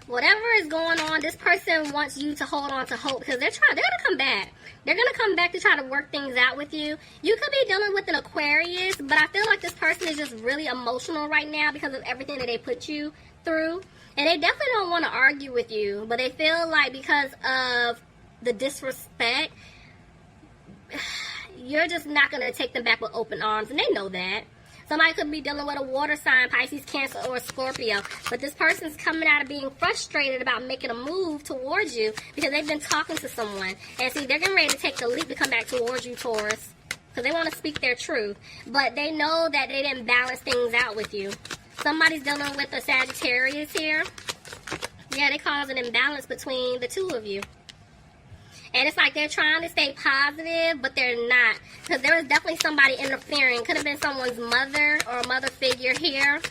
Whatever is going on, this person wants you to hold on to hope because they're going to come back. They're going to come back to try to work things out with you. You could be dealing with an Aquarius, but I feel like this person is just really emotional right now because of everything that they put you through. And they definitely don't want to argue with you, but they feel like because of the disrespect, you're just not going to take them back with open arms, and they know that. Somebody could be dealing with a water sign, Pisces, Cancer, or Scorpio. But this person's coming out of being frustrated about making a move towards you because they've been talking to someone. And see, they're getting ready to take the leap to come back towards you, Taurus. Because they want to speak their truth. But they know that they didn't balance things out with you. Somebody's dealing with a Sagittarius here. Yeah, they cause an imbalance between the two of you. And it's like they're trying to stay positive, but they're not. Because there was definitely somebody interfering. Could have been someone's mother or a mother figure here.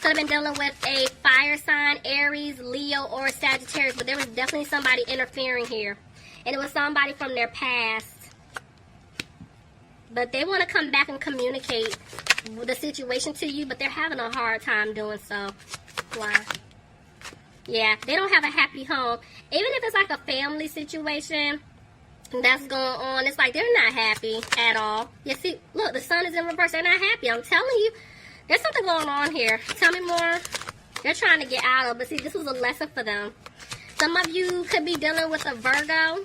Could have been dealing with a fire sign, Aries, Leo, or Sagittarius. But there was definitely somebody interfering here. And it was somebody from their past. But they want to come back and communicate the situation to you, but they're having a hard time doing so. Why? Yeah, they don't have a happy home. Even if it's like a family situation that's going on, it's like they're not happy at all. You see, look, the sun is in reverse. They're not happy. I'm telling you, there's something going on here. Tell me more. They're trying to get out of, but see, this was a lesson for them. Some of you could be dealing with a Virgo,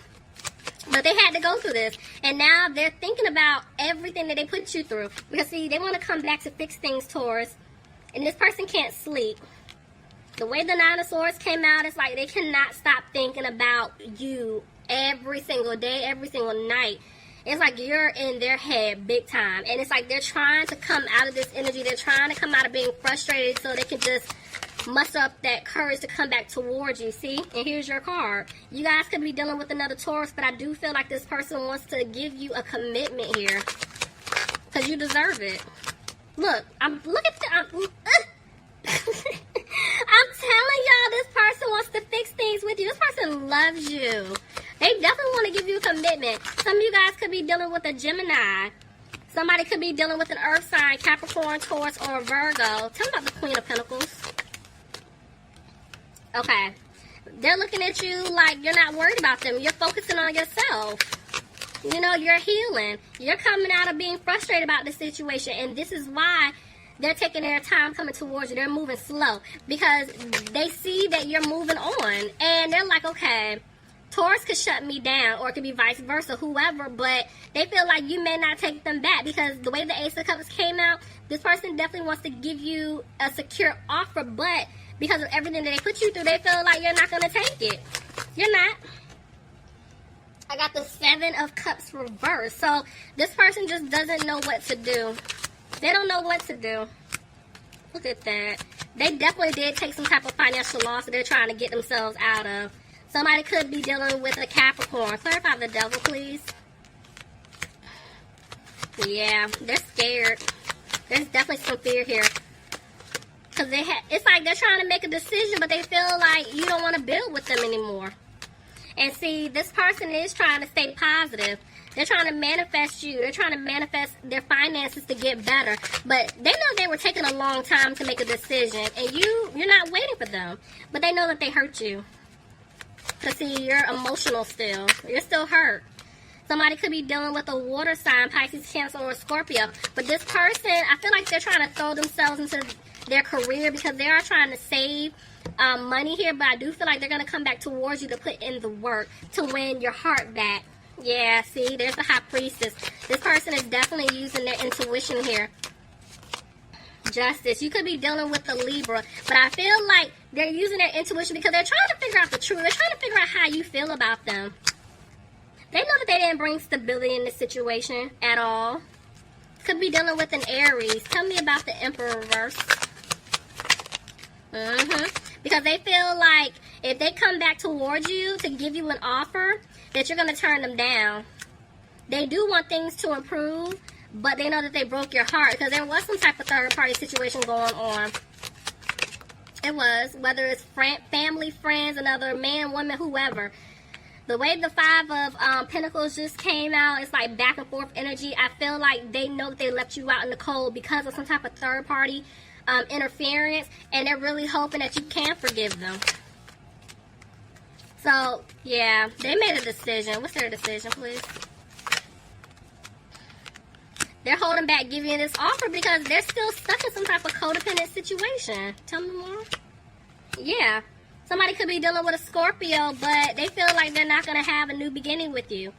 but they had to go through this. And now they're thinking about everything that they put you through. Because, see, they want to come back to fix things, Taurus. And this person can't sleep. The way the Nine of Swords came out, it's like they cannot stop thinking about you every single day, every single night. It's like you're in their head big time. And it's like they're trying to come out of this energy. They're trying to come out of being frustrated so they can just muster up that courage to come back towards you. See? And here's your card. You guys could be dealing with another Taurus, but I do feel like this person wants to give you a commitment here. Because you deserve it. Look, look at the... I'm telling y'all, this person wants to fix things with you. This person loves you. They definitely want to give you a commitment. Some of you guys could be dealing with a Gemini. Somebody could be dealing with an Earth sign, Capricorn, Taurus, or a Virgo. Tell me about the Queen of Pentacles. Okay. They're looking at you like you're not worried about them. You're focusing on yourself. You know, you're healing. You're coming out of being frustrated about the situation. And this is why they're taking their time coming towards you. They're moving slow because they see that you're moving on. And they're like, okay, Taurus could shut me down, or it could be vice versa, whoever. But they feel like you may not take them back because the way the Ace of Cups came out, this person definitely wants to give you a secure offer. But because of everything that they put you through, they feel like you're not going to take it. You're not. I got the Seven of Cups reversed. So this person just doesn't know what to do. They don't know what to do. Look at that. They definitely did take some type of financial loss that they're trying to get themselves out of. Somebody could be dealing with a Capricorn. Clarify the devil, please. Yeah, they're scared. There's definitely some fear here. Because it's like they're trying to make a decision, but they feel like you don't want to build with them anymore. And see, this person is trying to stay positive. They're trying to manifest you. They're trying to manifest their finances to get better. But they know they were taking a long time to make a decision. And you're not waiting for them. But they know that they hurt you. Because, see, you're emotional still. You're still hurt. Somebody could be dealing with a water sign, Pisces, Cancer, or Scorpio. But this person, I feel like they're trying to throw themselves into their career because they are trying to save money here. But I do feel like they're going to come back towards you to put in the work to win your heart back. Yeah, see, there's the High Priestess. This person is definitely using their intuition here. Justice. You could be dealing with the Libra, but I feel like they're using their intuition because they're trying to figure out the truth. They're trying to figure out how you feel about them. They know that they didn't bring stability in this situation at all. Could be dealing with an Aries. Tell me about the Emperor reverse. Because they feel like if they come back towards you to give you an offer, that you're going to turn them down. They do want things to improve, but they know that they broke your heart because there was some type of third-party situation going on. It was, whether it's family, friends, another man, woman, whoever. The way the Five of Pentacles just came out, it's like back and forth energy. I feel like they know that they left you out in the cold because of some type of third-party interference, and they're really hoping that you can forgive them. So, yeah, they made a decision. What's their decision, please? They're holding back giving you this offer because they're still stuck in some type of codependent situation. Tell me more. Yeah. Somebody could be dealing with a Scorpio, but they feel like they're not going to have a new beginning with you.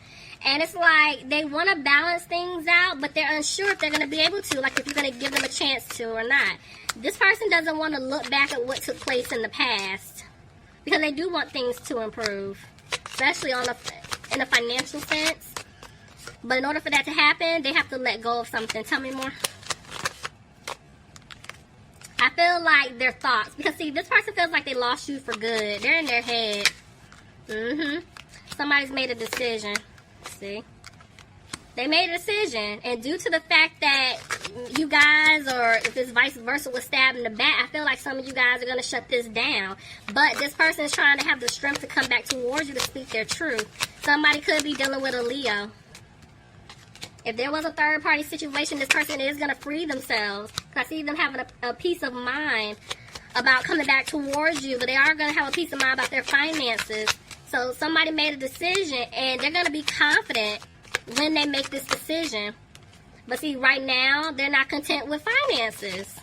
And it's like they want to balance things out, but they're unsure if they're going to be able to, like if you're going to give them a chance to or not. This person doesn't want to look back at what took place in the past because they do want things to improve, especially in a financial sense. But in order for that to happen, they have to let go of something. Tell me more. I feel like their thoughts, because see, this person feels like they lost you for good. They're in their head. Somebody's made a decision. See? They made a decision, and due to the fact that you guys, or if it's vice versa, was stabbed in the back, I feel like some of you guys are going to shut this down. But this person is trying to have the strength to come back towards you to speak their truth. Somebody could be dealing with a Leo. If there was a third-party situation, this person is going to free themselves. I see them having a peace of mind about coming back towards you, but they are going to have a peace of mind about their finances. So somebody made a decision, and they're going to be confident when they make this decision. But see, right now, they're not content with finances.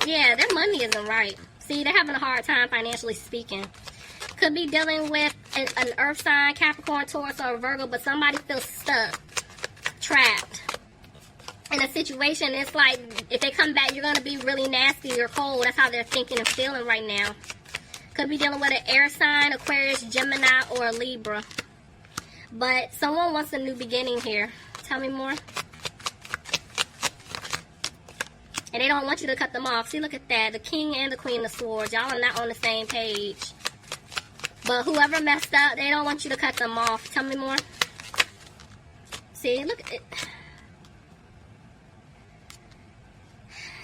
Yeah, their money isn't right. See, they're having a hard time financially speaking. Could be dealing with an earth sign, Capricorn, Taurus, or Virgo, but somebody feels stuck, trapped in a situation. It's like if they come back, you're going to be really nasty or cold. That's how they're thinking and feeling right now. Could be dealing with an air sign, Aquarius, Gemini, or a Libra. But someone wants a new beginning here. Tell me more. And they don't want you to cut them off. See, look at that. The King and the Queen of Swords. Y'all are not on the same page. But whoever messed up, they don't want you to cut them off. Tell me more. See, look at it.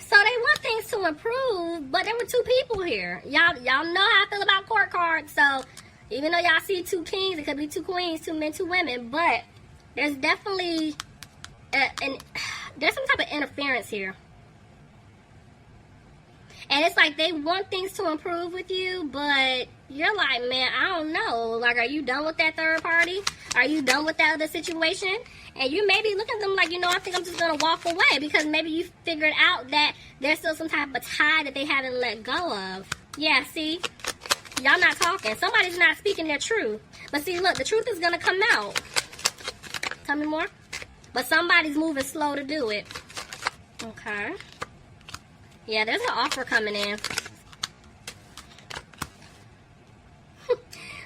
So they want things to improve, but there were two people here. Y'all know how I feel about court cards. So even though y'all see two kings, it could be two queens, two men, two women. But there's definitely there's some type of interference here. And it's like they want things to improve with you, but you're like, man, I don't know. Like, are you done with that third party? Are you done with that other situation? And you may be looking at them like, you know, I think I'm just going to walk away because maybe you figured out that there's still some type of tie that they haven't let go of. Yeah, see? Y'all not talking. Somebody's not speaking their truth. But see, look, the truth is going to come out. Tell me more. But somebody's moving slow to do it. Okay. Yeah, there's an offer coming in.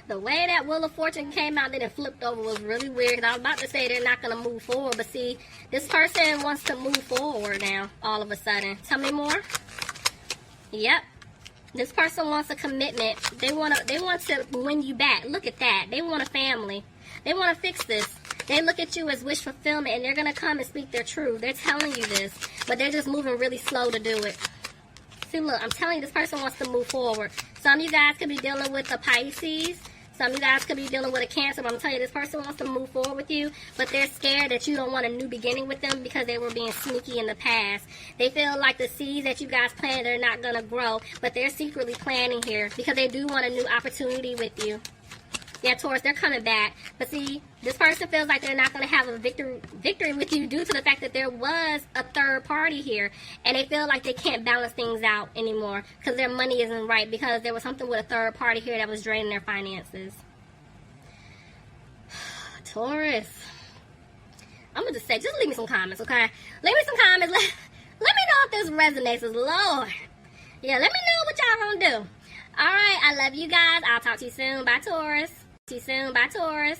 The way that Wheel of Fortune came out that it flipped over was really weird. I was about to say they're not going to move forward. But see, this person wants to move forward now all of a sudden. Tell me more. Yep. This person wants a commitment. They want to win you back. Look at that. They want a family. They want to fix this. They look at you as wish fulfillment, and they're going to come and speak their truth. They're telling you this, but they're just moving really slow to do it. See, look, I'm telling you, this person wants to move forward. Some of you guys could be dealing with a Pisces. Some of you guys could be dealing with a Cancer, but I'm telling you, this person wants to move forward with you, but they're scared that you don't want a new beginning with them because they were being sneaky in the past. They feel like the seeds that you guys planted, they're not going to grow, but they're secretly planning here because they do want a new opportunity with you. Yeah, Taurus, they're coming back. But see, this person feels like they're not going to have a victory with you due to the fact that there was a third party here. And they feel like they can't balance things out anymore because their money isn't right because there was something with a third party here that was draining their finances. Taurus. I'm going to just say, just leave me some comments, okay? Leave me some comments. Let me know if this resonates, Lord. Yeah, let me know what y'all going to do. All right, I love you guys. I'll talk to you soon. Bye, Taurus. See you soon. Bye, Taurus.